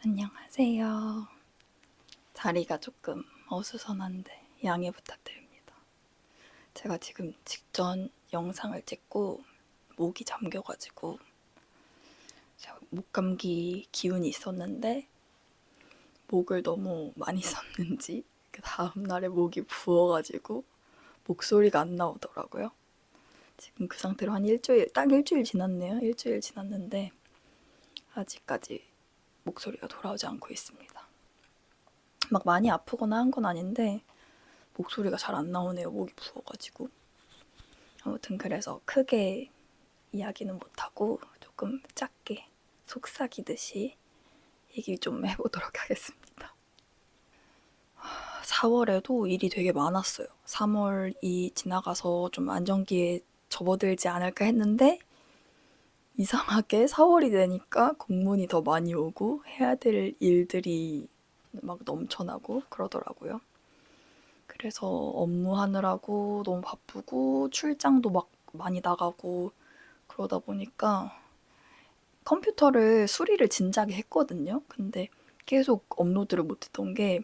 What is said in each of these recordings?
안녕하세요. 자리가 조금 어수선한데 양해 부탁드립니다. 제가 지금 직전 영상을 찍고 목이 잠겨가지고 제가 목감기 기운이 있었는데 목을 너무 많이 썼는지 그 다음날에 목이 부어가지고 목소리가 안 나오더라고요. 지금 그 상태로 한 딱 일주일 지났네요. 일주일 지났는데 아직까지 목소리가 돌아오지 않고 있습니다. 막 많이 아프거나 한 건 아닌데 목소리가 잘 안 나오네요. 목이 부어가지고. 아무튼 그래서 크게 이야기는 못하고 조금 작게 속삭이듯이 얘기 좀 해보도록 하겠습니다. 4월에도 일이 되게 많았어요. 3월이 지나가서 좀 안정기에 접어들지 않을까 했는데 이상하게 4월이 되니까 공문이 더 많이 오고 해야 될 일들이 막 넘쳐나고 그러더라고요. 그래서 업무하느라고 너무 바쁘고 출장도 막 많이 나가고 그러다 보니까 컴퓨터를 수리를 진작에 했거든요. 근데 계속 업로드를 못했던 게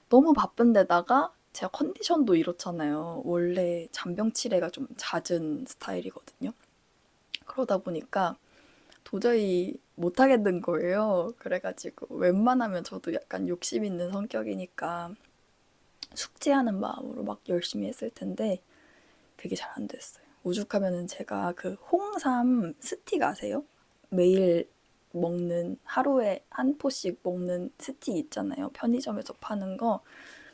너무 바쁜데다가 제가 컨디션도 이렇잖아요. 원래 잔병 치레가 좀 잦은 스타일이거든요. 그러다 보니까 도저히 못하겠는 거예요. 그래가지고 웬만하면 저도 약간 욕심 있는 성격이니까 숙제하는 마음으로 막 열심히 했을 텐데 그게 잘 안 됐어요. 오죽하면은 제가 그 홍삼 스틱 아세요? 매일 먹는 하루에 한 포씩 먹는 스틱 있잖아요. 편의점에서 파는 거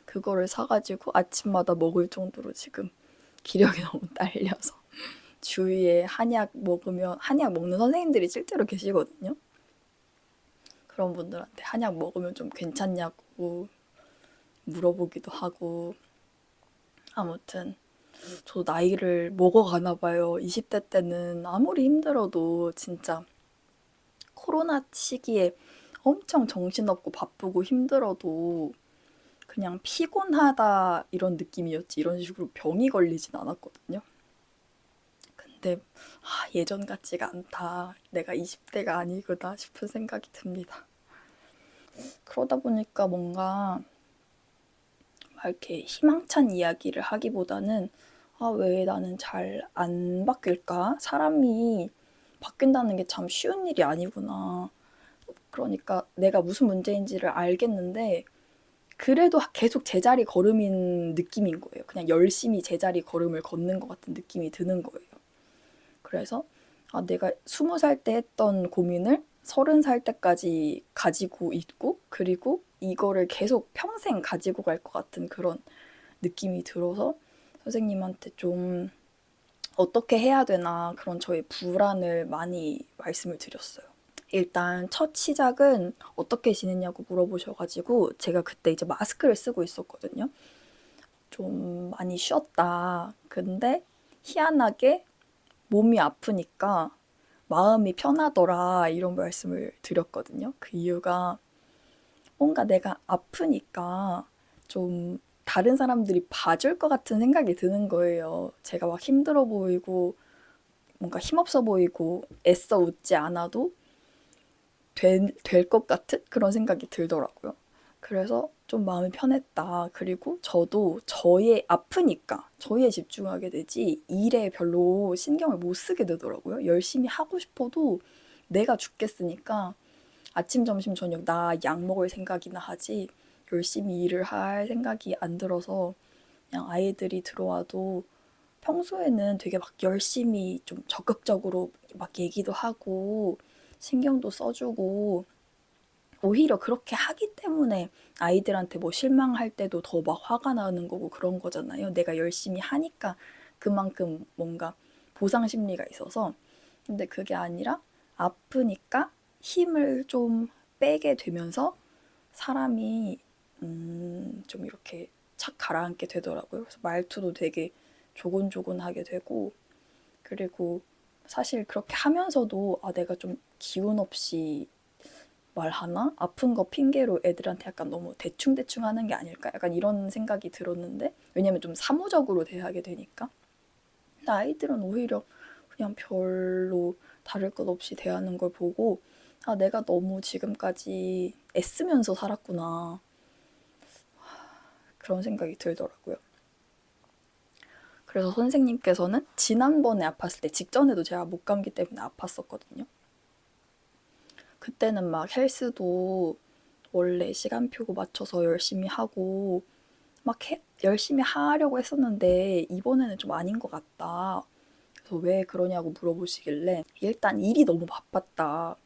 그거를 사가지고 아침마다 먹을 정도로 지금 기력이 너무 딸려서 주위에 한약 먹는 선생님들이 실제로 계시거든요. 그런 분들한테 한약 먹으면 좀 괜찮냐고 물어보기도 하고 아무튼 저도 나이를 먹어가나 봐요. 20대 때는 아무리 힘들어도 진짜 코로나 시기에 엄청 정신없고 바쁘고 힘들어도 그냥 피곤하다 이런 느낌이었지 이런 식으로 병이 걸리진 않았거든요. 근데 예전 같지가 않다. 내가 20대가 아니구나 싶은 생각이 듭니다. 그러다 보니까 뭔가 막 이렇게 희망찬 이야기를 하기보다는 왜 나는 잘 안 바뀔까? 사람이 바뀐다는 게 참 쉬운 일이 아니구나. 그러니까 내가 무슨 문제인지를 알겠는데 그래도 계속 제자리 걸음인 느낌인 거예요. 그냥 열심히 제자리 걸음을 걷는 것 같은 느낌이 드는 거예요. 그래서 내가 20살 때 했던 고민을 30살 때까지 가지고 있고 그리고 이거를 계속 평생 가지고 갈 것 같은 그런 느낌이 들어서 선생님한테 좀 어떻게 해야 되나 그런 저의 불안을 많이 말씀을 드렸어요. 일단 첫 시작은 어떻게 지냈냐고 물어보셔가지고 제가 그때 이제 마스크를 쓰고 있었거든요. 좀 많이 쉬었다. 근데 희한하게 몸이 아프니까 마음이 편하더라 이런 말씀을 드렸거든요. 그 이유가 뭔가 내가 아프니까 좀 다른 사람들이 봐줄 것 같은 생각이 드는 거예요. 제가 막 힘들어 보이고 뭔가 힘없어 보이고 애써 웃지 않아도 될 것 같은 그런 생각이 들더라고요. 그래서 좀 마음이 편했다. 그리고 저도 아프니까 저에 집중하게 되지 일에 별로 신경을 못 쓰게 되더라고요. 열심히 하고 싶어도 내가 죽겠으니까 아침, 점심, 저녁 나 약 먹을 생각이나 하지 열심히 일을 할 생각이 안 들어서 그냥 아이들이 들어와도 평소에는 되게 막 열심히 좀 적극적으로 막 얘기도 하고 신경도 써주고 오히려 그렇게 하기 때문에 아이들한테 뭐 실망할 때도 더 막 화가 나는 거고 그런 거잖아요. 내가 열심히 하니까 그만큼 뭔가 보상 심리가 있어서. 근데 그게 아니라 아프니까 힘을 좀 빼게 되면서 사람이 좀 이렇게 착 가라앉게 되더라고요. 그래서 말투도 되게 조곤조곤하게 되고 그리고 사실 그렇게 하면서도 내가 좀 기운 없이 말하나? 아픈 거 핑계로 애들한테 약간 너무 대충대충 하는 게 아닐까? 약간 이런 생각이 들었는데 왜냐면 좀 사무적으로 대하게 되니까 근데 아이들은 오히려 그냥 별로 다를 것 없이 대하는 걸 보고 아, 내가 너무 지금까지 애쓰면서 살았구나. 그런 생각이 들더라고요. 그래서 선생님께서는 지난번에 아팠을 때, 직전에도 제가 목감기 때문에 아팠었거든요. 그때는 막 헬스도 원래 시간표 맞춰서 열심히 하고 막 열심히 하려고 했었는데 이번에는 좀 아닌 것 같다. 그래서 왜 그러냐고 물어보시길래 일단 일이 너무 바빴다.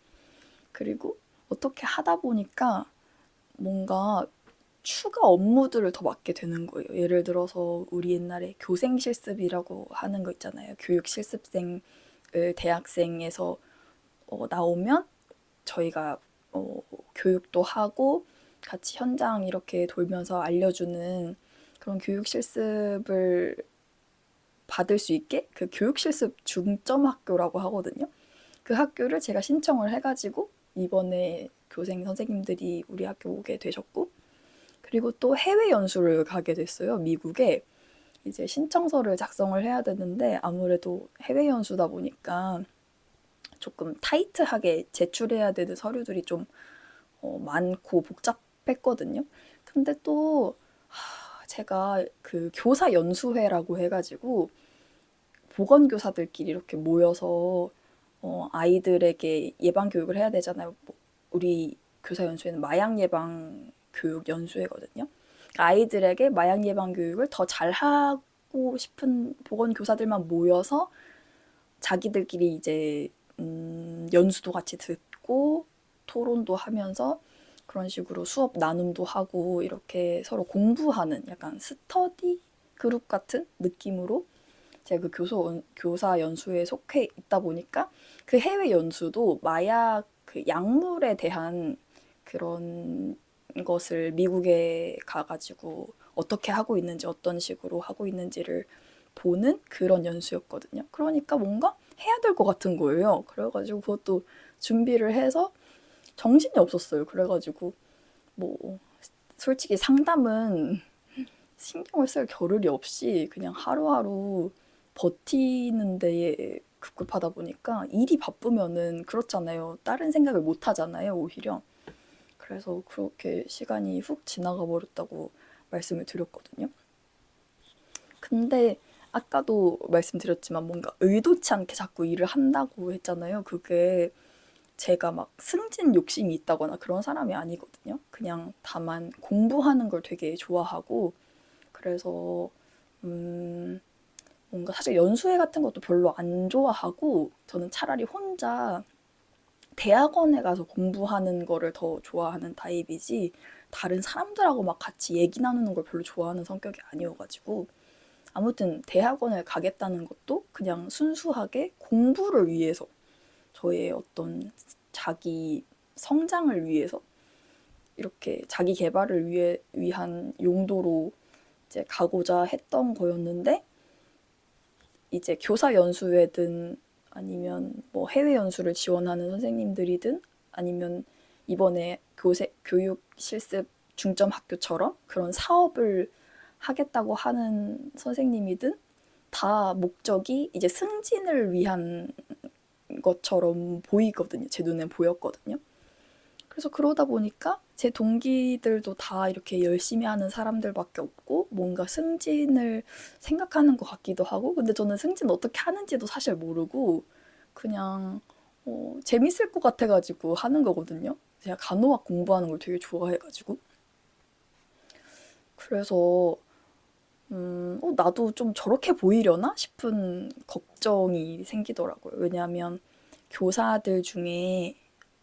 그리고 어떻게 하다 보니까 뭔가 추가 업무들을 더 맡게 되는 거예요. 예를 들어서 우리 옛날에 교생 실습이라고 하는 거 있잖아요. 교육 실습생을 대학생에서 나오면 저희가 교육도 하고 같이 현장 이렇게 돌면서 알려주는 그런 교육 실습을 받을 수 있게 그 교육 실습 중점 학교라고 하거든요. 그 학교를 제가 신청을 해가지고 이번에 교생 선생님들이 우리 학교 오게 되셨고, 그리고 또 해외 연수를 가게 됐어요. 미국에. 이제 신청서를 작성을 해야 되는데 아무래도 해외 연수다 보니까 조금 타이트하게 제출해야 되는 서류들이 좀 많고 복잡했거든요. 근데 또 제가 그 교사 연수회라고 해가지고 보건교사들끼리 이렇게 모여서 아이들에게 예방 교육을 해야 되잖아요. 뭐 우리 교사 연수회는 마약 예방 교육 연수회거든요. 그러니까 아이들에게 마약 예방 교육을 더 잘하고 싶은 보건교사들만 모여서 자기들끼리 이제 연수도 같이 듣고 토론도 하면서 그런 식으로 수업 나눔도 하고 이렇게 서로 공부하는 약간 스터디 그룹 같은 느낌으로 제가 그 교사 연수에 속해 있다 보니까 그 해외 연수도 마약 그 약물에 대한 그런 것을 미국에 가가지고 어떻게 하고 있는지 어떤 식으로 하고 있는지를 보는 그런 연수였거든요. 그러니까 뭔가 해야 될 것 같은 거예요. 그래가지고 그것도 준비를 해서 정신이 없었어요. 그래가지고 뭐 솔직히 상담은 신경을 쓸 겨를이 없이 그냥 하루하루 버티는 데에 급급하다 보니까 일이 바쁘면은 그렇잖아요. 다른 생각을 못 하잖아요, 오히려. 그래서 그렇게 시간이 훅 지나가 버렸다고 말씀을 드렸거든요. 근데 아까도 말씀드렸지만 뭔가 의도치 않게 자꾸 일을 한다고 했잖아요. 그게 제가 막 승진 욕심이 있다거나 그런 사람이 아니거든요. 그냥 다만 공부하는 걸 되게 좋아하고 그래서 뭔가 사실 연수회 같은 것도 별로 안 좋아하고 저는 차라리 혼자 대학원에 가서 공부하는 거를 더 좋아하는 타입이지 다른 사람들하고 막 같이 얘기 나누는 걸 별로 좋아하는 성격이 아니어가지고 아무튼 대학원을 가겠다는 것도 그냥 순수하게 공부를 위해서 저의 어떤 자기 성장을 위해서 이렇게 자기 개발을 위한 용도로 이제 가고자 했던 거였는데 이제 교사 연수회든 아니면 뭐 해외 연수를 지원하는 선생님들이든 아니면 이번에 교육 실습 중점 학교처럼 그런 사업을 하겠다고 하는 선생님이든 다 목적이 이제 승진을 위한 것처럼 보이거든요. 제 눈엔 보였거든요. 그래서 그러다 보니까 제 동기들도 다 이렇게 열심히 하는 사람들밖에 없고 뭔가 승진을 생각하는 것 같기도 하고 근데 저는 승진 어떻게 하는지도 사실 모르고 그냥 재밌을 것 같아가지고 하는 거거든요. 제가 간호학 공부하는 걸 되게 좋아해가지고 그래서 나도 좀 저렇게 보이려나 싶은 걱정이 생기더라고요. 왜냐하면 교사들 중에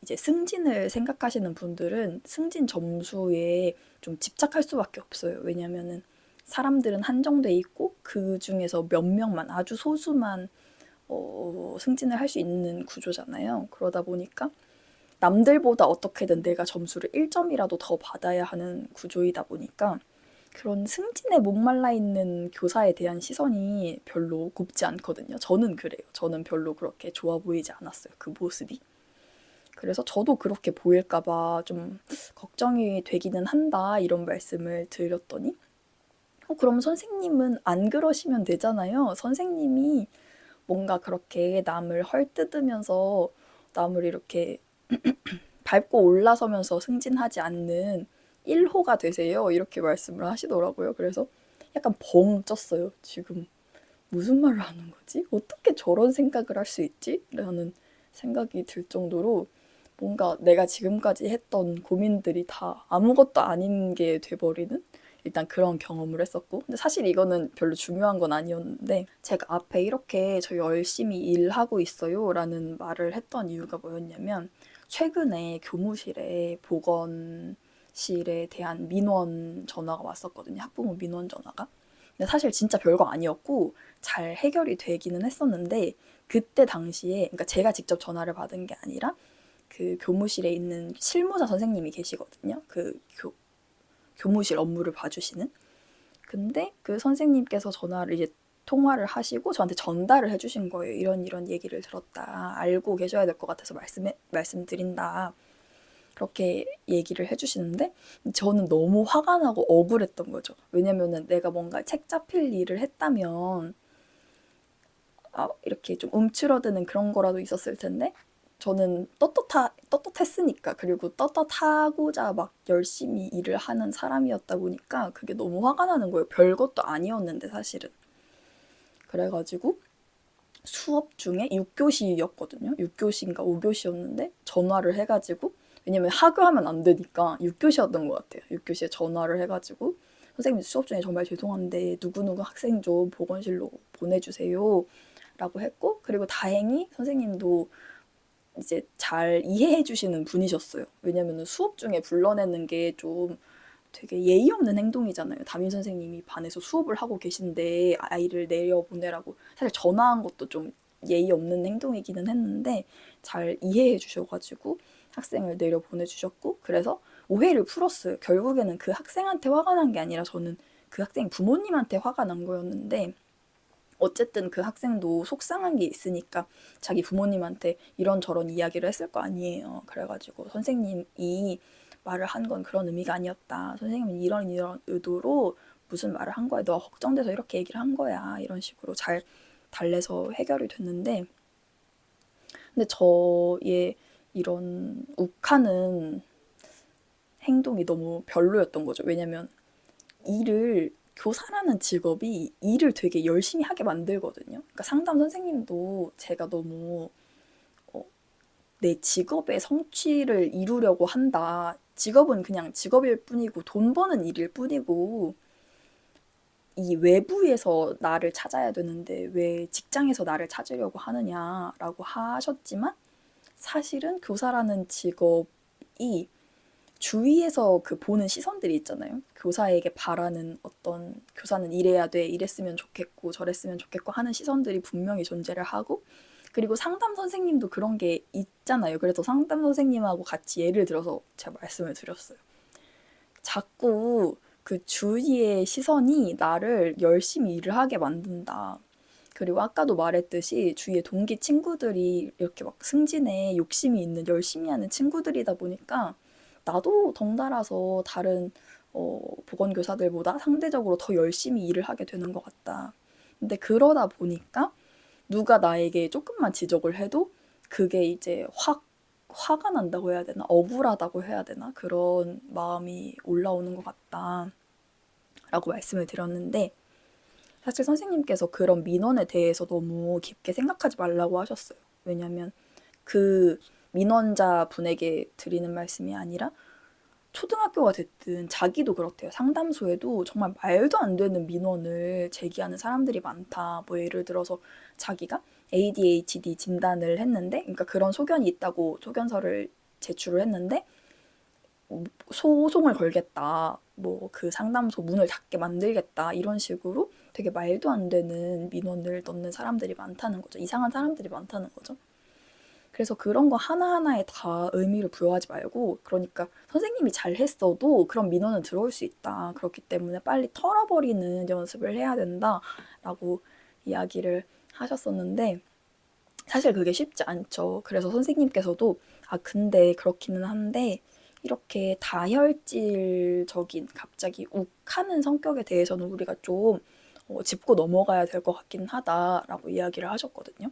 이제 승진을 생각하시는 분들은 승진 점수에 좀 집착할 수밖에 없어요. 왜냐면은 사람들은 한정돼 있고 그 중에서 몇 명만 아주 소수만 승진을 할 수 있는 구조잖아요. 그러다 보니까 남들보다 어떻게든 내가 점수를 1점이라도 더 받아야 하는 구조이다 보니까 그런 승진에 목말라 있는 교사에 대한 시선이 별로 곱지 않거든요. 저는 그래요. 저는 별로 그렇게 좋아 보이지 않았어요. 그 모습이. 그래서 저도 그렇게 보일까봐 좀 걱정이 되기는 한다 이런 말씀을 드렸더니 그럼 선생님은 안 그러시면 되잖아요. 선생님이 뭔가 그렇게 남을 헐뜯으면서 남을 이렇게 밟고 올라서면서 승진하지 않는 1호가 되세요. 이렇게 말씀을 하시더라고요. 그래서 약간 벙 쪘어요. 지금 무슨 말을 하는 거지? 어떻게 저런 생각을 할 수 있지? 라는 생각이 들 정도로 뭔가 내가 지금까지 했던 고민들이 다 아무것도 아닌 게 돼버리는 일단 그런 경험을 했었고, 근데 사실 이거는 별로 중요한 건 아니었는데 제가 앞에 이렇게 저 열심히 일하고 있어요 라는 말을 했던 이유가 뭐였냐면, 최근에 교무실에 보건실에 대한 민원 전화가 왔었거든요. 학부모 민원 전화가. 근데 사실 진짜 별거 아니었고 잘 해결이 되기는 했었는데, 그때 당시에, 그러니까 제가 직접 전화를 받은 게 아니라 그 교무실에 있는 실무자 선생님이 계시거든요. 그 교무실 업무를 봐주시는. 근데 그 선생님께서 전화를 이제 통화를 하시고 저한테 전달을 해주신 거예요. 이런 얘기를 들었다. 알고 계셔야 될 것 같아서 말씀드린다. 그렇게 얘기를 해주시는데 저는 너무 화가 나고 억울했던 거죠. 왜냐면은 내가 뭔가 책 잡힐 일을 했다면 이렇게 좀 움츠러드는 그런 거라도 있었을 텐데, 저는 떳떳했으니까, 그리고 떳떳하고자 막 열심히 일을 하는 사람이었다 보니까 그게 너무 화가 나는 거예요. 별것도 아니었는데 사실은. 그래가지고 수업 중에 6교시였거든요. 6교시인가 5교시였는데 전화를 해가지고, 왜냐면 하교하면 안 되니까 6교시였던 것 같아요. 6교시에 전화를 해가지고 선생님 수업 중에 정말 죄송한데 누구누구 학생 좀 보건실로 보내주세요 라고 했고, 그리고 다행히 선생님도 이제 잘 이해해 주시는 분이셨어요. 왜냐면 수업 중에 불러내는 게 좀 되게 예의 없는 행동이잖아요. 담임 선생님이 반에서 수업을 하고 계신데 아이를 내려보내라고. 사실 전화한 것도 좀 예의 없는 행동이기는 했는데 잘 이해해 주셔가지고 학생을 내려보내주셨고, 그래서 오해를 풀었어요. 결국에는 그 학생한테 화가 난 게 아니라 저는 그 학생 부모님한테 화가 난 거였는데, 어쨌든 그 학생도 속상한 게 있으니까 자기 부모님한테 이런저런 이야기를 했을 거 아니에요. 그래가지고 선생님이 말을 한 건 그런 의미가 아니었다. 선생님은 이런 의도로 무슨 말을 한 거야. 너 걱정돼서 이렇게 얘기를 한 거야. 이런 식으로 잘 달래서 해결이 됐는데, 근데 저의 이런 욱하는 행동이 너무 별로였던 거죠. 왜냐면 교사라는 직업이 일을 되게 열심히 하게 만들거든요. 그러니까 상담 선생님도 제가 너무 내 직업의 성취를 이루려고 한다. 직업은 그냥 직업일 뿐이고 돈 버는 일일 뿐이고 이 외부에서 나를 찾아야 되는데 왜 직장에서 나를 찾으려고 하느냐라고 하셨지만, 사실은 교사라는 직업이 주위에서 그 보는 시선들이 있잖아요. 교사에게 바라는 어떤, 교사는 이래야 돼, 이랬으면 좋겠고 저랬으면 좋겠고 하는 시선들이 분명히 존재를 하고, 그리고 상담 선생님도 그런 게 있잖아요. 그래서 상담 선생님하고 같이 예를 들어서 제가 말씀을 드렸어요. 자꾸 그 주위의 시선이 나를 열심히 일을 하게 만든다. 그리고 아까도 말했듯이 주위에 동기 친구들이 이렇게 막 승진에 욕심이 있는 열심히 하는 친구들이다 보니까 나도 덩달아서 다른 보건교사들보다 상대적으로 더 열심히 일을 하게 되는 것 같다. 근데 그러다 보니까 누가 나에게 조금만 지적을 해도 그게 이제 화가 난다고 해야 되나? 억울하다고 해야 되나? 그런 마음이 올라오는 것 같다. 라고 말씀을 드렸는데, 사실 선생님께서 그런 민원에 대해서 너무 깊게 생각하지 말라고 하셨어요. 왜냐면 그 민원자 분에게 드리는 말씀이 아니라 초등학교가 됐든 자기도 그렇대요. 상담소에도 정말 말도 안 되는 민원을 제기하는 사람들이 많다. 뭐 예를 들어서 자기가 ADHD 진단을 했는데, 그러니까 그런 소견이 있다고 소견서를 제출을 했는데 소송을 걸겠다. 뭐 그 상담소 문을 닫게 만들겠다. 이런 식으로 되게 말도 안 되는 민원을 넣는 사람들이 많다는 거죠. 이상한 사람들이 많다는 거죠. 그래서 그런 거 하나하나에 다 의미를 부여하지 말고, 그러니까 선생님이 잘했어도 그런 민원은 들어올 수 있다. 그렇기 때문에 빨리 털어버리는 연습을 해야 된다라고 이야기를 하셨었는데, 사실 그게 쉽지 않죠. 그래서 선생님께서도 근데 그렇기는 한데 이렇게 다혈질적인 갑자기 욱하는 성격에 대해서는 우리가 좀 짚고 넘어가야 될 것 같긴 하다라고 이야기를 하셨거든요.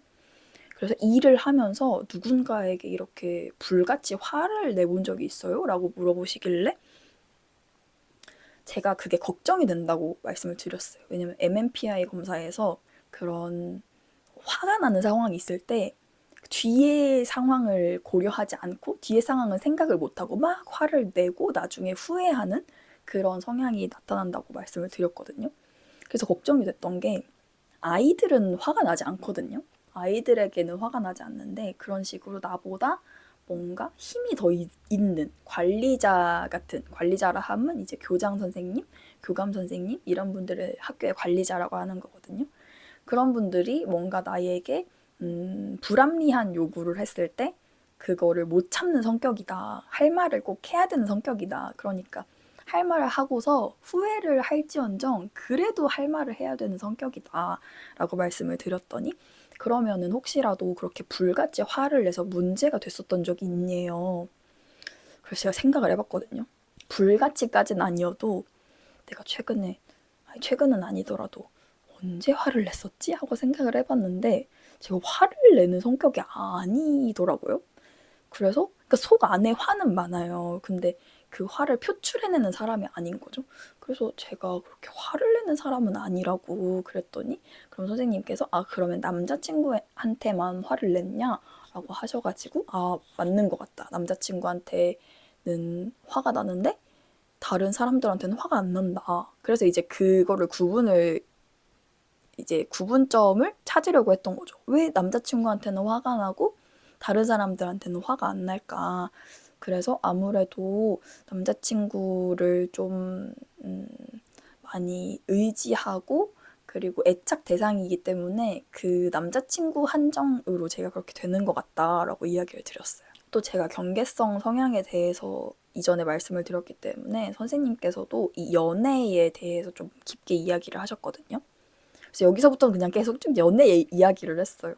그래서 일을 하면서 누군가에게 이렇게 불같이 화를 내본 적이 있어요? 라고 물어보시길래 제가 그게 걱정이 된다고 말씀을 드렸어요. 왜냐면 MMPI 검사에서 그런 화가 나는 상황이 있을 때 뒤의 상황을 고려하지 않고 뒤의 상황은 생각을 못하고 막 화를 내고 나중에 후회하는 그런 성향이 나타난다고 말씀을 드렸거든요. 그래서 걱정이 됐던 게 아이들은 화가 나지 않거든요. 아이들에게는 화가 나지 않는데 그런 식으로 나보다 뭔가 힘이 더 있는 관리자 같은, 관리자라 하면 이제 교장 선생님, 교감 선생님 이런 분들을 학교의 관리자라고 하는 거거든요. 그런 분들이 뭔가 나에게 불합리한 요구를 했을 때 그거를 못 참는 성격이다. 할 말을 꼭 해야 되는 성격이다. 그러니까 할 말을 하고서 후회를 할지언정 그래도 할 말을 해야 되는 성격이다. 라고 말씀을 드렸더니 그러면은 혹시라도 그렇게 불같이 화를 내서 문제가 됐었던 적이 있네요. 그래서 제가 생각을 해봤거든요. 불같이까지는 아니어도 내가 최근은 아니더라도 언제 화를 냈었지? 하고 생각을 해봤는데 제가 화를 내는 성격이 아니더라고요. 그래서 그러니까 속 안에 화는 많아요. 근데 그 화를 표출해내는 사람이 아닌 거죠. 그래서 제가 그렇게 화를 내는 사람은 아니라고 그랬더니 그럼 선생님께서 그러면 남자친구한테만 화를 냈냐? 라고 하셔가지고 맞는 것 같다. 남자친구한테는 화가 나는데 다른 사람들한테는 화가 안 난다. 그래서 이제 그거를 구분점을 찾으려고 했던 거죠. 왜 남자친구한테는 화가 나고 다른 사람들한테는 화가 안 날까? 그래서 아무래도 남자친구를 좀 많이 의지하고 그리고 애착 대상이기 때문에 그 남자친구 한정으로 제가 그렇게 되는 것 같다라고 이야기를 드렸어요. 또 제가 경계성 성향에 대해서 이전에 말씀을 드렸기 때문에 선생님께서도 이 연애에 대해서 좀 깊게 이야기를 하셨거든요. 그래서 여기서부터는 그냥 계속 좀 연애 이야기를 했어요.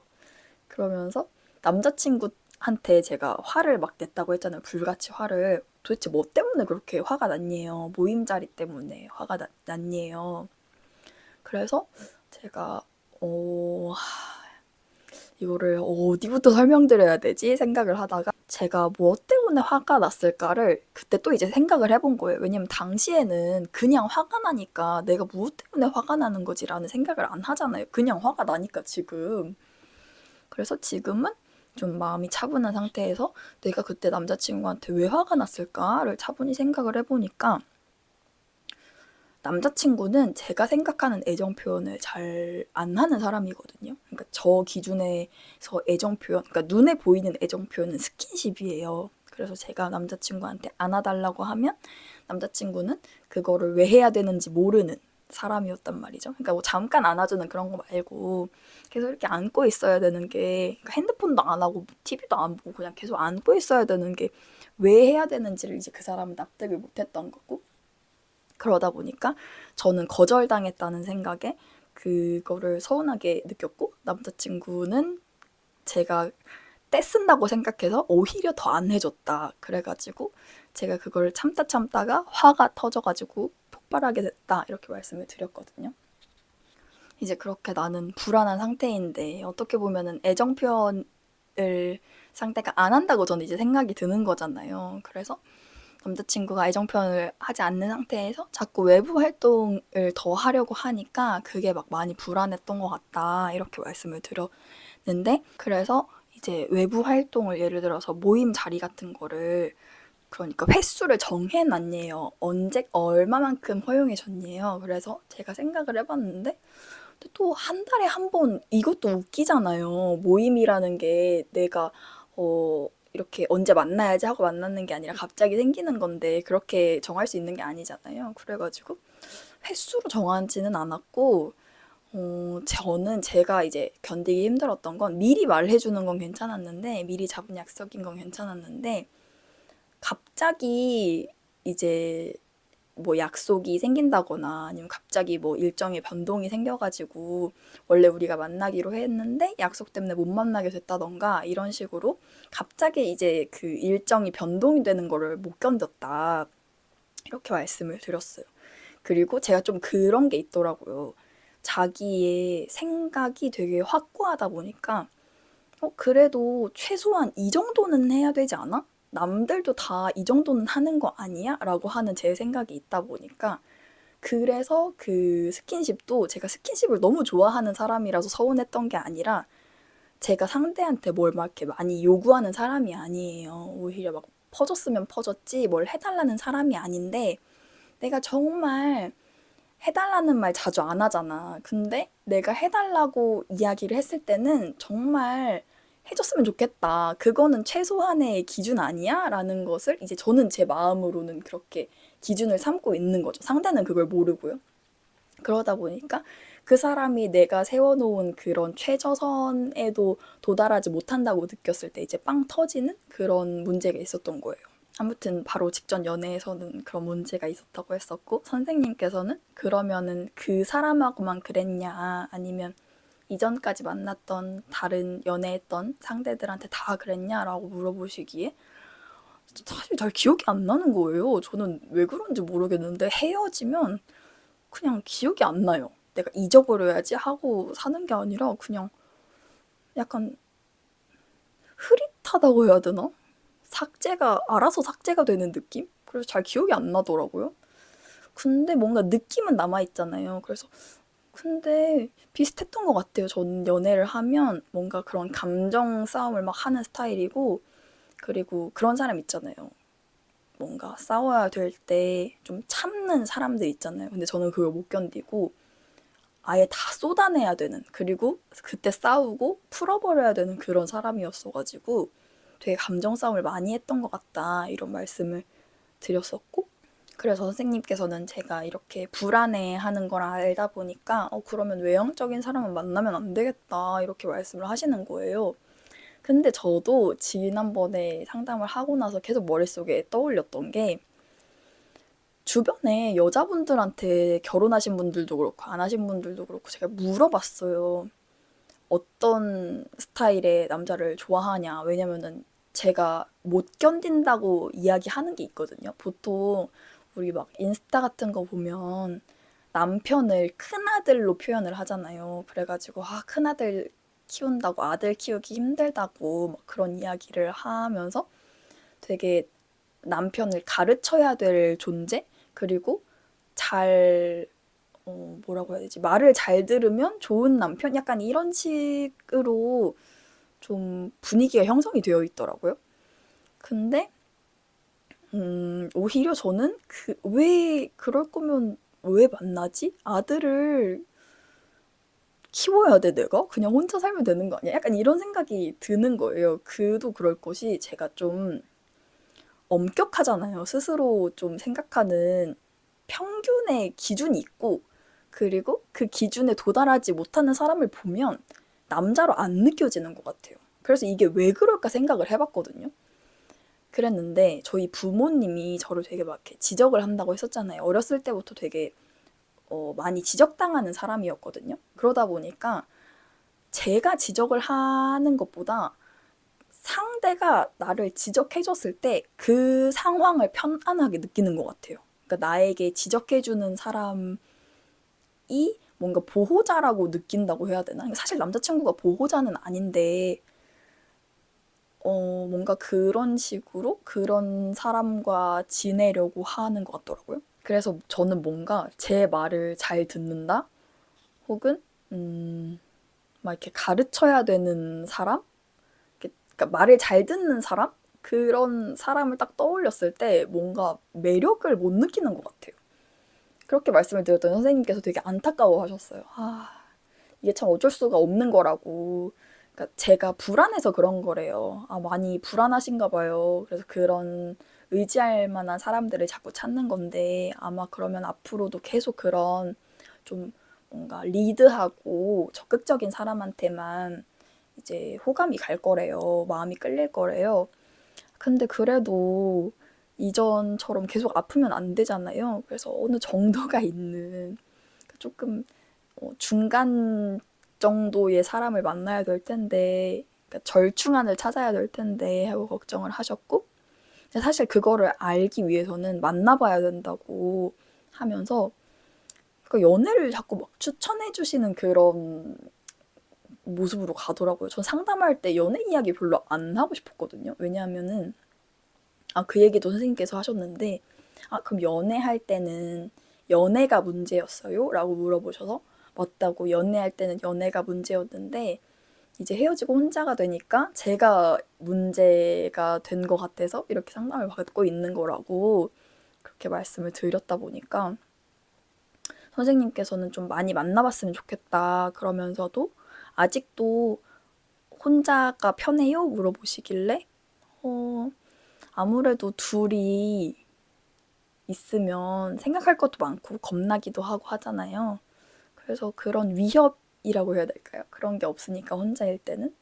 그러면서 남자친구한테 제가 화를 막 냈다고 했잖아요. 불같이 화를. 도대체 뭐 때문에 그렇게 화가 났니에요. 모임 자리 때문에 화가 났니에요. 그래서 제가 이거를 어디부터 설명드려야 되지 생각을 하다가 제가 뭐 때문에 화가 났을까를 그때 또 이제 생각을 해본 거예요. 왜냐면 당시에는 그냥 화가 나니까 내가 무엇 때문에 화가 나는 거지라는 생각을 안 하잖아요. 그냥 화가 나니까 지금. 그래서 지금은 좀 마음이 차분한 상태에서 내가 그때 남자친구한테 왜 화가 났을까를 차분히 생각을 해보니까 남자친구는 제가 생각하는 애정 표현을 잘 안 하는 사람이거든요. 그러니까 저 기준에서 애정 표현, 그러니까 눈에 보이는 애정 표현은 스킨십이에요. 그래서 제가 남자친구한테 안아달라고 하면 남자친구는 그거를 왜 해야 되는지 모르는 사람이었단 말이죠. 그러니까 뭐 잠깐 안아주는 그런 거 말고 계속 이렇게 안고 있어야 되는 게 그러니까 핸드폰도 안 하고 TV도 안 보고 그냥 계속 안고 있어야 되는 게 왜 해야 되는지를 이제 그 사람은 납득을 못했던 거고 그러다 보니까 저는 거절당했다는 생각에 그거를 서운하게 느꼈고 남자친구는 제가 떼쓴다고 생각해서 오히려 더 안 해줬다. 그래가지고 제가 그걸 참다가 화가 터져가지고 폭발하게 됐다. 이렇게 말씀을 드렸거든요. 이제 그렇게 나는 불안한 상태인데 어떻게 보면은 애정 표현을 상대가 안 한다고 저는 이제 생각이 드는 거잖아요. 그래서 남자친구가 애정 표현을 하지 않는 상태에서 자꾸 외부 활동을 더 하려고 하니까 그게 막 많이 불안했던 것 같다. 이렇게 말씀을 드렸는데 그래서 이제 외부 활동을 예를 들어서 모임 자리 같은 거를 그러니까 횟수를 정해놨네요. 언제 얼마만큼 허용해줬네요. 그래서 제가 생각을 해봤는데 또 한 달에 한 번 이것도 웃기잖아요. 모임이라는 게 내가 이렇게 언제 만나야지 하고 만나는 게 아니라 갑자기 생기는 건데 그렇게 정할 수 있는 게 아니잖아요. 그래가지고 횟수로 정하지는 않았고 저는 제가 이제 견디기 힘들었던 건 미리 말해주는 건 괜찮았는데 미리 잡은 약속인 건 괜찮았는데 갑자기 이제 뭐 약속이 생긴다거나 아니면 갑자기 뭐 일정의 변동이 생겨가지고 원래 우리가 만나기로 했는데 약속 때문에 못 만나게 됐다던가 이런 식으로 갑자기 이제 그 일정이 변동이 되는 거를 못 견뎠다. 이렇게 말씀을 드렸어요. 그리고 제가 좀 그런 게 있더라고요. 자기의 생각이 되게 확고하다 보니까 그래도 최소한 이 정도는 해야 되지 않아? 남들도 다 이 정도는 하는 거 아니야? 라고 하는 제 생각이 있다 보니까 그래서 그 스킨십도 제가 스킨십을 너무 좋아하는 사람이라서 서운했던 게 아니라 제가 상대한테 뭘 막 이렇게 많이 요구하는 사람이 아니에요. 오히려 막 퍼줬으면 퍼줬지 뭘 해달라는 사람이 아닌데 내가 정말 해달라는 말 자주 안 하잖아. 근데 내가 해달라고 이야기를 했을 때는 정말 해줬으면 좋겠다. 그거는 최소한의 기준 아니야? 라는 것을 이제 저는 제 마음으로는 그렇게 기준을 삼고 있는 거죠. 상대는 그걸 모르고요. 그러다 보니까 그 사람이 내가 세워놓은 그런 최저선에도 도달하지 못한다고 느꼈을 때 이제 빵 터지는 그런 문제가 있었던 거예요. 아무튼 바로 직전 연애에서는 그런 문제가 있었다고 했었고 선생님께서는 그러면은 그 사람하고만 그랬냐 아니면 이전까지 만났던 다른 연애했던 상대들한테 다 그랬냐라고 물어보시기에 사실 잘 기억이 안 나는 거예요. 저는 왜 그런지 모르겠는데 헤어지면 그냥 기억이 안 나요. 내가 잊어버려야지 하고 사는 게 아니라 그냥 약간 흐릿하다고 해야 되나? 알아서 삭제가 되는 느낌? 그래서 잘 기억이 안 나더라고요. 근데 뭔가 느낌은 남아있잖아요. 그래서 근데 비슷했던 것 같아요. 전 연애를 하면 뭔가 그런 감정 싸움을 막 하는 스타일이고 그리고 그런 사람 있잖아요. 뭔가 싸워야 될 때 좀 참는 사람들 있잖아요. 근데 저는 그걸 못 견디고 아예 다 쏟아내야 되는 그리고 그때 싸우고 풀어버려야 되는 그런 사람이었어가지고 되게 감정 싸움을 많이 했던 것 같다 이런 말씀을 드렸었고 그래서 선생님께서는 제가 이렇게 불안해하는 걸 알다 보니까 그러면 외향적인 사람은 만나면 안 되겠다 이렇게 말씀을 하시는 거예요. 근데 저도 지난번에 상담을 하고 나서 계속 머릿속에 떠올렸던 게 주변에 여자분들한테 결혼하신 분들도 그렇고 안 하신 분들도 그렇고 제가 물어봤어요. 어떤 스타일의 남자를 좋아하냐. 왜냐면은 제가 못 견딘다고 이야기하는 게 있거든요. 보통 우리 막 인스타 같은 거 보면 남편을 큰아들로 표현을 하잖아요. 그래가지고 큰아들 키운다고 아들 키우기 힘들다고 막 그런 이야기를 하면서 되게 남편을 가르쳐야 될 존재? 그리고 잘 뭐라고 해야 되지? 말을 잘 들으면 좋은 남편? 약간 이런 식으로 좀 분위기가 형성이 되어 있더라고요. 근데 오히려 저는 왜 그럴 거면 왜 만나지? 아들을 키워야 돼 내가? 그냥 혼자 살면 되는 거 아니야? 약간 이런 생각이 드는 거예요. 그도 그럴 것이 제가 좀 엄격하잖아요. 스스로 좀 생각하는 평균의 기준이 있고 그리고 그 기준에 도달하지 못하는 사람을 보면 남자로 안 느껴지는 것 같아요. 그래서 이게 왜 그럴까 생각을 해봤거든요. 그랬는데 저희 부모님이 저를 되게 막 이렇게 지적을 한다고 했었잖아요. 어렸을 때부터 되게 많이 지적당하는 사람이었거든요. 그러다 보니까 제가 지적을 하는 것보다 상대가 나를 지적해줬을 때 그 상황을 편안하게 느끼는 것 같아요. 그러니까 나에게 지적해주는 사람이 뭔가 보호자라고 느낀다고 해야 되나? 사실 남자친구가 보호자는 아닌데 뭔가 그런 식으로 그런 사람과 지내려고 하는 것 같더라고요. 그래서 저는 뭔가 제 말을 잘 듣는다? 혹은 막 이렇게 가르쳐야 되는 사람? 그러니까 말을 잘 듣는 사람? 그런 사람을 딱 떠올렸을 때 뭔가 매력을 못 느끼는 것 같아요. 그렇게 말씀을 드렸더니 선생님께서 되게 안타까워 하셨어요. 이게 참 어쩔 수가 없는 거라고. 그러니까 제가 불안해서 그런 거래요. 많이 불안하신가 봐요. 그래서 그런 의지할 만한 사람들을 자꾸 찾는 건데 아마 그러면 앞으로도 계속 그런 좀 뭔가 리드하고 적극적인 사람한테만 이제 호감이 갈 거래요. 마음이 끌릴 거래요. 근데 그래도 이전처럼 계속 아프면 안 되잖아요. 그래서 어느 정도가 있는 조금 중간 정도의 사람을 만나야 될 텐데 그러니까 절충안을 찾아야 될 텐데 하고 걱정을 하셨고 사실 그거를 알기 위해서는 만나봐야 된다고 하면서 그러니까 연애를 자꾸 막 추천해 주시는 그런 모습으로 가더라고요. 전 상담할 때 연애 이야기 별로 안 하고 싶었거든요. 왜냐하면은 그 얘기도 선생님께서 하셨는데 그럼 연애할 때는 연애가 문제였어요? 라고 물어보셔서 맞다고, 연애할 때는 연애가 문제였는데 이제 헤어지고 혼자가 되니까 제가 문제가 된 것 같아서 이렇게 상담을 받고 있는 거라고 그렇게 말씀을 드렸다 보니까 선생님께서는 좀 많이 만나봤으면 좋겠다 그러면서도 아직도 혼자가 편해요? 물어보시길래 아무래도 둘이 있으면 생각할 것도 많고 겁나기도 하고 하잖아요. 그래서 그런 위협이라고 해야 될까요? 그런 게 없으니까 혼자일 때는.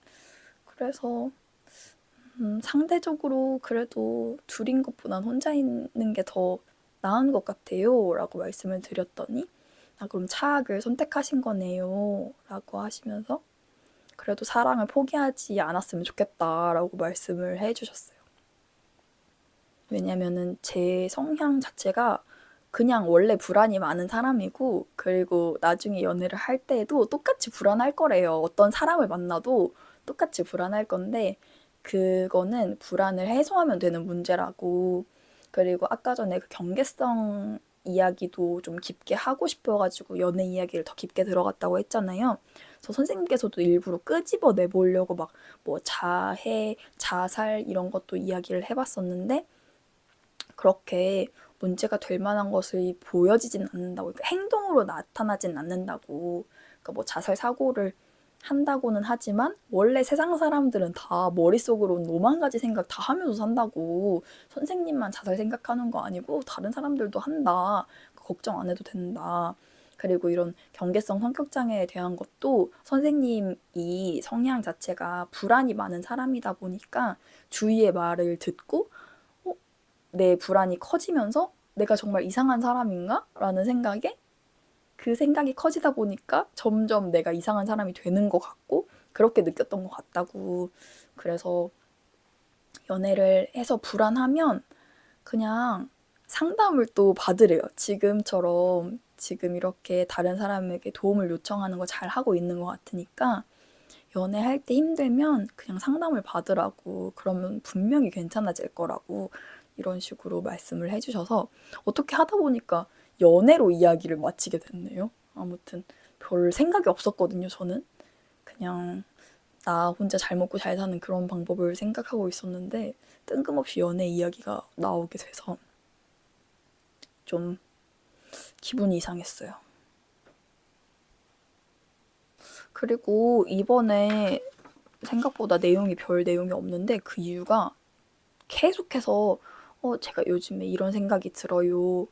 그래서 상대적으로 그래도 둘인 것보단 혼자 있는 게 더 나은 것 같아요 라고 말씀을 드렸더니 그럼 차악을 선택하신 거네요 라고 하시면서 그래도 사랑을 포기하지 않았으면 좋겠다라고 말씀을 해주셨어요. 왜냐면은 제 성향 자체가 그냥 원래 불안이 많은 사람이고, 그리고 나중에 연애를 할 때에도 똑같이 불안할 거래요. 어떤 사람을 만나도 똑같이 불안할 건데 그거는 불안을 해소하면 되는 문제라고. 그리고 아까 전에 그 경계성 이야기도 좀 깊게 하고 싶어가지고 연애 이야기를 더 깊게 들어갔다고 했잖아요. 그래서 선생님께서도 일부러 끄집어 내보려고 막 뭐 자해, 자살 이런 것도 이야기를 해봤었는데 그렇게 문제가 될 만한 것을 보여지진 않는다고, 그러니까 행동으로 나타나진 않는다고. 그러니까 뭐 자살 사고를 한다고는 하지만 원래 세상 사람들은 다 머릿속으로 오만 가지 생각 다 하면서 산다고. 선생님만 자살 생각하는 거 아니고 다른 사람들도 한다. 걱정 안 해도 된다. 그리고 이런 경계성 성격장애에 대한 것도 선생님이 성향 자체가 불안이 많은 사람이다 보니까 주위의 말을 듣고 내 불안이 커지면서 내가 정말 이상한 사람인가? 라는 생각에 그 생각이 커지다 보니까 점점 내가 이상한 사람이 되는 것 같고 그렇게 느꼈던 것 같다고. 그래서 연애를 해서 불안하면 그냥 상담을 또 받으래요. 지금처럼 지금 이렇게 다른 사람에게 도움을 요청하는 거 잘 하고 있는 것 같으니까 연애할 때 힘들면 그냥 상담을 받으라고. 그러면 분명히 괜찮아질 거라고. 이런 식으로 말씀을 해주셔서 어떻게 하다 보니까 연애로 이야기를 마치게 됐네요. 아무튼 별 생각이 없었거든요. 저는 그냥 나 혼자 잘 먹고 잘 사는 그런 방법을 생각하고 있었는데 뜬금없이 연애 이야기가 나오게 돼서 좀 기분이 이상했어요. 그리고 이번에 생각보다 별 내용이 없는데 그 이유가 계속해서 제가 요즘에 이런 생각이 들어요.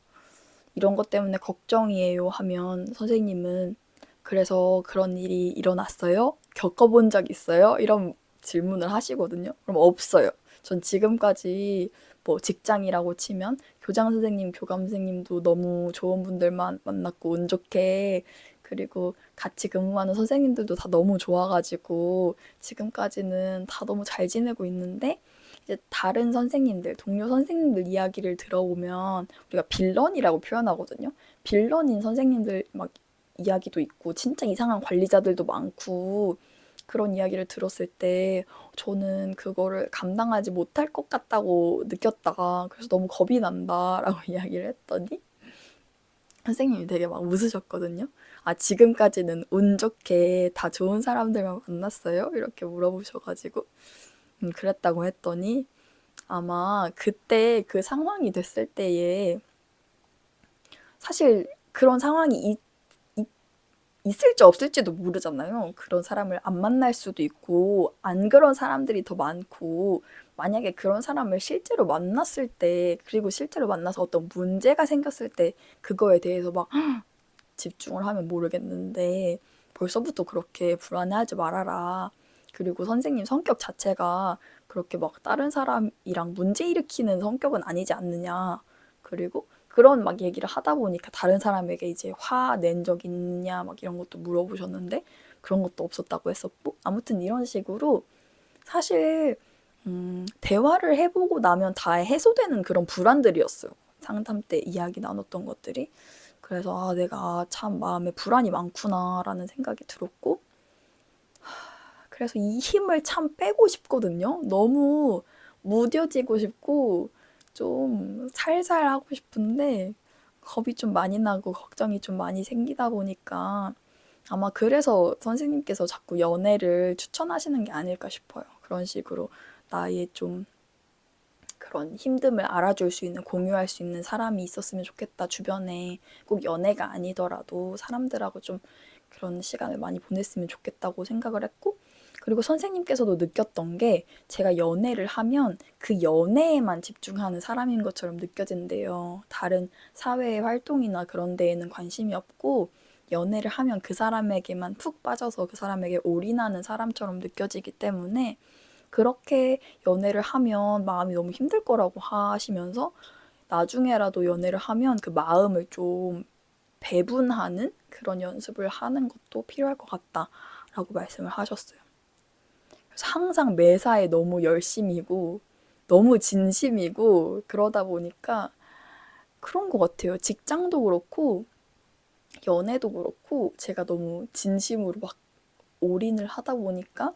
이런 것 때문에 걱정이에요 하면 선생님은 그래서 그런 일이 일어났어요? 겪어본 적 있어요? 이런 질문을 하시거든요. 그럼 없어요. 전 지금까지 뭐 직장이라고 치면 교장 선생님, 교감 선생님도 너무 좋은 분들만 만났고 운 좋게, 그리고 같이 근무하는 선생님들도 다 너무 좋아가지고 지금까지는 다 너무 잘 지내고 있는데 이제 다른 선생님들, 동료 선생님들 이야기를 들어보면 우리가 빌런이라고 표현하거든요. 빌런인 선생님들 막 이야기도 있고 진짜 이상한 관리자들도 많고 그런 이야기를 들었을 때 저는 그거를 감당하지 못할 것 같다고 느꼈다. 그래서 너무 겁이 난다라고 이야기를 했더니 선생님이 되게 막 웃으셨거든요. 지금까지는 운 좋게 다 좋은 사람들만 만났어요? 이렇게 물어보셔가지고 그랬다고 했더니 아마 그때 그 상황이 됐을 때에 사실 그런 상황이 있을지 없을지도 모르잖아요. 그런 사람을 안 만날 수도 있고 안 그런 사람들이 더 많고, 만약에 그런 사람을 실제로 만났을 때, 그리고 실제로 만나서 어떤 문제가 생겼을 때 그거에 대해서 막 집중을 하면 모르겠는데 벌써부터 그렇게 불안해하지 말아라. 그리고 선생님 성격 자체가 그렇게 막 다른 사람이랑 문제 일으키는 성격은 아니지 않느냐. 그리고 그런 막 얘기를 하다 보니까 다른 사람에게 이제 화 낸 적 있냐 막 이런 것도 물어보셨는데 그런 것도 없었다고 했었고, 아무튼 이런 식으로 사실 대화를 해보고 나면 다 해소되는 그런 불안들이었어요. 상담 때 이야기 나눴던 것들이. 그래서 내가 참 마음에 불안이 많구나 라는 생각이 들었고, 그래서 이 힘을 참 빼고 싶거든요. 너무 무뎌지고 싶고 좀 살살 하고 싶은데 겁이 좀 많이 나고 걱정이 좀 많이 생기다 보니까 아마 그래서 선생님께서 자꾸 연애를 추천하시는 게 아닐까 싶어요. 그런 식으로 나의 좀 그런 힘듦을 알아줄 수 있는, 공유할 수 있는 사람이 있었으면 좋겠다. 주변에 꼭 연애가 아니더라도 사람들하고 좀 그런 시간을 많이 보냈으면 좋겠다고 생각을 했고, 그리고 선생님께서도 느꼈던 게 제가 연애를 하면 그 연애에만 집중하는 사람인 것처럼 느껴진대요. 다른 사회 활동이나 그런 데에는 관심이 없고 연애를 하면 그 사람에게만 푹 빠져서 그 사람에게 올인하는 사람처럼 느껴지기 때문에 그렇게 연애를 하면 마음이 너무 힘들 거라고 하시면서 나중에라도 연애를 하면 그 마음을 좀 배분하는 그런 연습을 하는 것도 필요할 것 같다라고 말씀을 하셨어요. 그래서 항상 매사에 너무 열심이고 너무 진심이고 그러다 보니까 그런 것 같아요. 직장도 그렇고 연애도 그렇고 제가 너무 진심으로 막 올인을 하다 보니까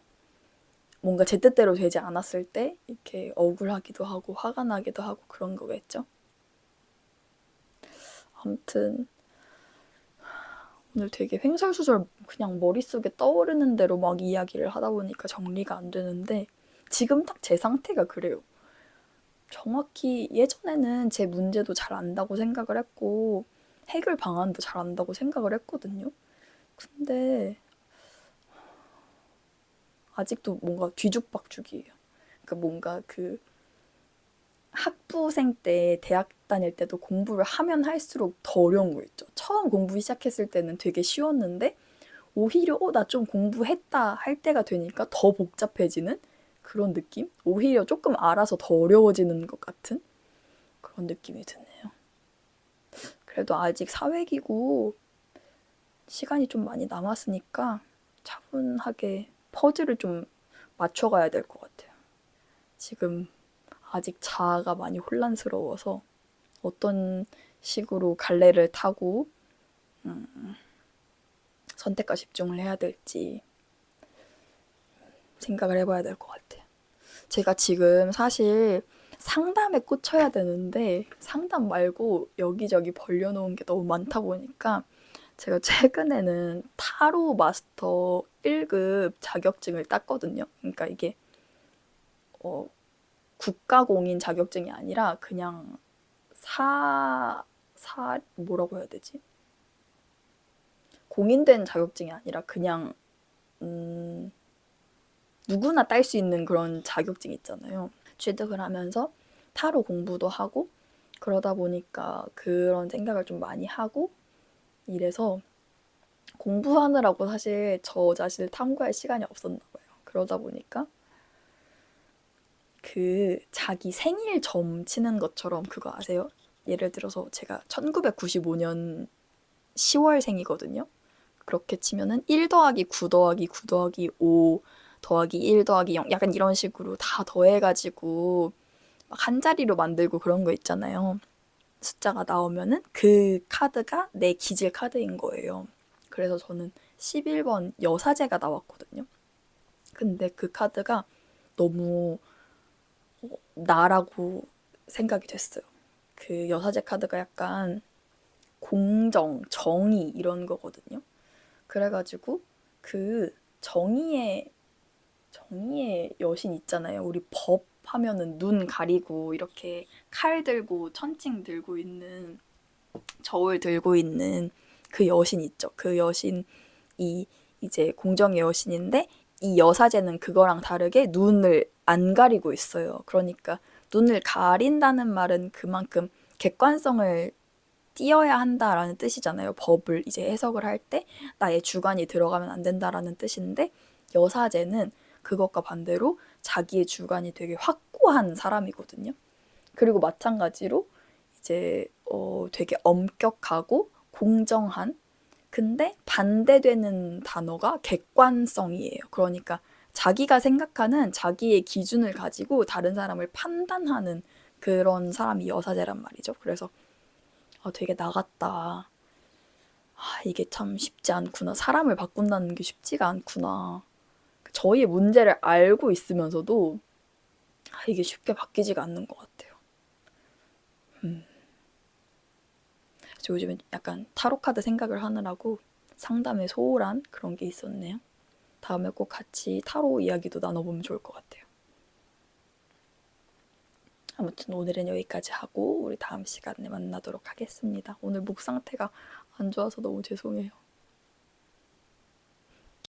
뭔가 제 뜻대로 되지 않았을 때 이렇게 억울하기도 하고 화가 나기도 하고 그런 거겠죠. 아무튼 오늘 되게 횡설수설 그냥 머릿속에 떠오르는 대로 막 이야기를 하다 보니까 정리가 안 되는데 지금 딱 제 상태가 그래요. 정확히 예전에는 제 문제도 잘 안다고 생각을 했고 해결 방안도 잘 안다고 생각을 했거든요. 근데 아직도 뭔가 뒤죽박죽이에요. 그러니까 뭔가 그 학부생 때 대학 다닐 때도 공부를 하면 할수록 더 어려운 거 있죠. 처음 공부 시작했을 때는 되게 쉬웠는데 오히려 나 좀 공부했다 할 때가 되니까 더 복잡해지는 그런 느낌? 오히려 조금 알아서 더 어려워지는 것 같은 그런 느낌이 드네요. 그래도 아직 사회기고 시간이 좀 많이 남았으니까 차분하게 퍼즐을 좀 맞춰가야 될 것 같아요. 지금 아직 자아가 많이 혼란스러워서 어떤 식으로 갈래를 타고 선택과 집중을 해야 될지 생각을 해봐야 될 것 같아요. 제가 지금 사실 상담에 꽂혀야 되는데 상담 말고 여기저기 벌려놓은 게 너무 많다 보니까 제가 최근에는 타로 마스터 1급 자격증을 땄거든요. 그러니까 이게 국가공인 자격증이 아니라 그냥 뭐라고 해야 되지? 공인된 자격증이 아니라 그냥 누구나 딸 수 있는 그런 자격증 있잖아요. 취득을 하면서 타로 공부도 하고 그러다 보니까 그런 생각을 좀 많이 하고 이래서 공부하느라고 사실 저 자신을 탐구할 시간이 없었나 봐요. 그러다 보니까 그 자기 생일 점 치는 것처럼 그거 아세요? 예를 들어서 제가 1995년 10월생이거든요. 그렇게 치면은 1 더하기 9 더하기 9 더하기 5 더하기 1 더하기 0 약간 이런 식으로 다 더해가지고 막 한 자리로 만들고 그런 거 있잖아요. 숫자가 나오면은 그 카드가 내 기질 카드인 거예요. 그래서 저는 11번 여사제가 나왔거든요. 근데 그 카드가 너무 나라고 생각이 됐어요. 그 여사제 카드가 약간 공정, 정의 이런 거거든요. 그래가지고 그 정의의 여신 있잖아요. 우리 법 하면은 눈 가리고 이렇게 칼 들고 천칭 들고 있는 저울 들고 있는 그 여신 있죠. 그 여신이 이제 공정의 여신인데 이 여사제는 그거랑 다르게 눈을 안 가리고 있어요. 그러니까 눈을 가린다는 말은 그만큼 객관성을 띄어야 한다라는 뜻이잖아요. 법을 이제 해석을 할 때 나의 주관이 들어가면 안 된다라는 뜻인데 여사제는 그것과 반대로 자기의 주관이 되게 확고한 사람이거든요. 그리고 마찬가지로 이제 되게 엄격하고 공정한 근데 반대되는 단어가 객관성이에요. 그러니까 자기가 생각하는 자기의 기준을 가지고 다른 사람을 판단하는 그런 사람이 여사제란 말이죠. 그래서 되게 나갔다. 이게 참 쉽지 않구나. 사람을 바꾼다는 게 쉽지가 않구나. 저희의 문제를 알고 있으면서도 이게 쉽게 바뀌지가 않는 것 같아요. 저 요즘에 약간 타로 카드 생각을 하느라고 상담에 소홀한 그런 게 있었네요. 다음에 꼭 같이 타로 이야기도 나눠보면 좋을 것 같아요. 아무튼 오늘은 여기까지 하고 우리 다음 시간에 만나도록 하겠습니다. 오늘 목 상태가 안 좋아서 너무 죄송해요.